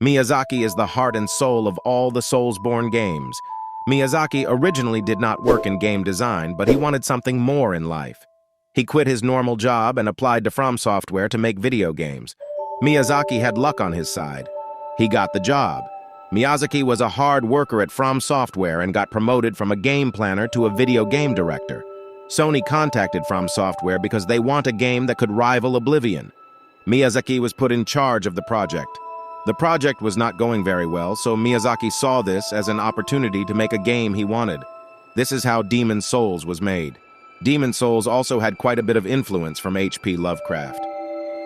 Miyazaki is the heart and soul of all the Soulsborne games. Miyazaki originally did not work in game design, but he wanted something more in life. He quit his normal job and applied to From Software to make video games. Miyazaki had luck on his side. He got the job. Miyazaki was a hard worker at From Software and got promoted from a game planner to a video game director. Sony contacted From Software because they want a game that could rival Oblivion. Miyazaki was put in charge of the project. The project was not going very well, so Miyazaki saw this as an opportunity to make a game he wanted. This is how Demon's Souls was made. Demon's Souls also had quite a bit of influence from H.P. Lovecraft.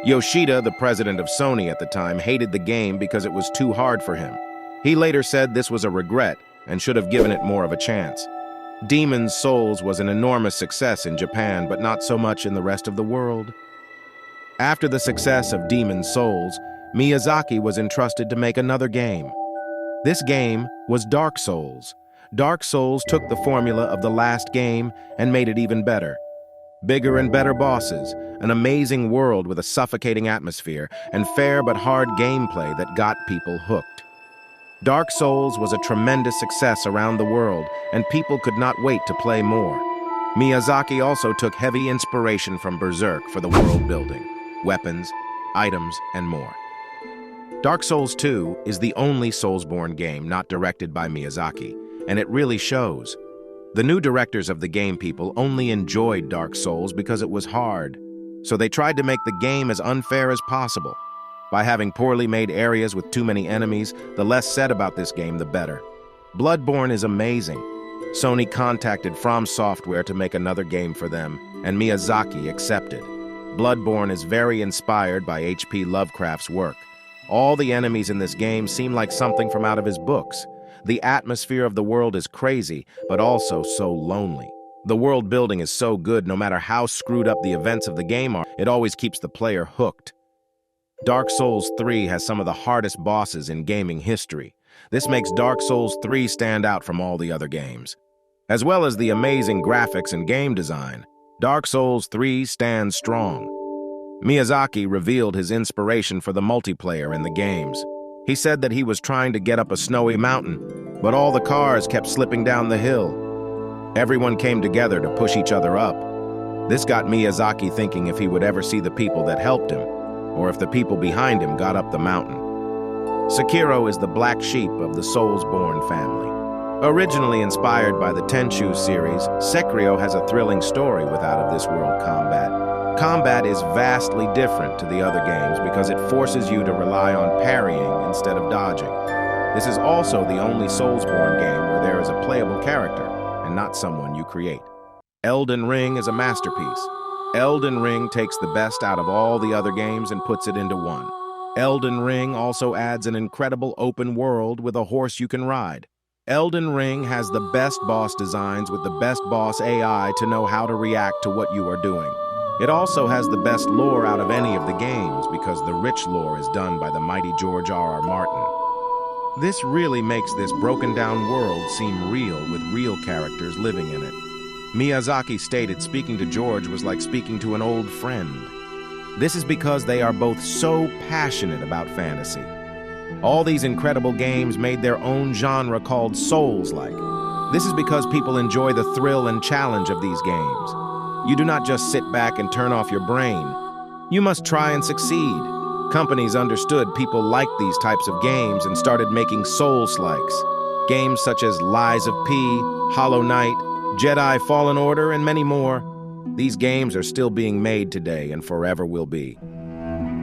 Yoshida, the president of Sony at the time, hated the game because it was too hard for him. He later said this was a regret and should have given it more of a chance. Demon's Souls was an enormous success in Japan, but not so much in the rest of the world. After the success of Demon's Souls, Miyazaki was entrusted to make another game. This game was Dark Souls. Dark Souls took the formula of the last game and made it even better. Bigger and better bosses, an amazing world with a suffocating atmosphere, and fair but hard gameplay that got people hooked. Dark Souls was a tremendous success around the world, and people could not wait to play more. Miyazaki also took heavy inspiration from Berserk for the world building, weapons, items, and more. Dark Souls 2 is the only Soulsborne game not directed by Miyazaki, and it really shows. The new directors of the game people only enjoyed Dark Souls because it was hard, so they tried to make the game as unfair as possible. By having poorly made areas with too many enemies, the less said about this game, the better. Bloodborne is amazing. Sony contacted From Software to make another game for them, and Miyazaki accepted. Bloodborne is very inspired by H.P. Lovecraft's work. All the enemies in this game seem like something from out of his books. The atmosphere of the world is crazy, but also so lonely. The world building is so good, no matter how screwed up the events of the game are, it always keeps the player hooked. Dark Souls 3 has some of the hardest bosses in gaming history. This makes Dark Souls 3 stand out from all the other games. As well as the amazing graphics and game design, Dark Souls 3 stands strong. Miyazaki revealed his inspiration for the multiplayer in the games. He said that he was trying to get up a snowy mountain, but all the cars kept slipping down the hill. Everyone came together to push each other up. This got Miyazaki thinking if he would ever see the people that helped him, or if the people behind him got up the mountain. Sekiro is the black sheep of the Soulsborne family. Originally inspired by the Tenchu series, Sekiro has a thrilling story with out-of-this-world combat. Combat is vastly different to the other games because it forces you to rely on parrying instead of dodging. This is also the only Soulsborne game where there is a playable character and not someone you create. Elden Ring is a masterpiece. Elden Ring takes the best out of all the other games and puts it into one. Elden Ring also adds an incredible open world with a horse you can ride. Elden Ring has the best boss designs with the best boss AI to know how to react to what you are doing. It also has the best lore out of any of the games because the rich lore is done by the mighty George R.R. Martin. This really makes this broken-down world seem real with real characters living in it. Miyazaki stated speaking to George was like speaking to an old friend. This is because they are both so passionate about fantasy. All these incredible games made their own genre called Souls-like. This is because people enjoy the thrill and challenge of these games. You do not just sit back and turn off your brain. You must try and succeed. Companies understood people liked these types of games and started making Souls-likes. Games such as Lies of P, Hollow Knight, Jedi Fallen Order, and many more. These games are still being made today and forever will be.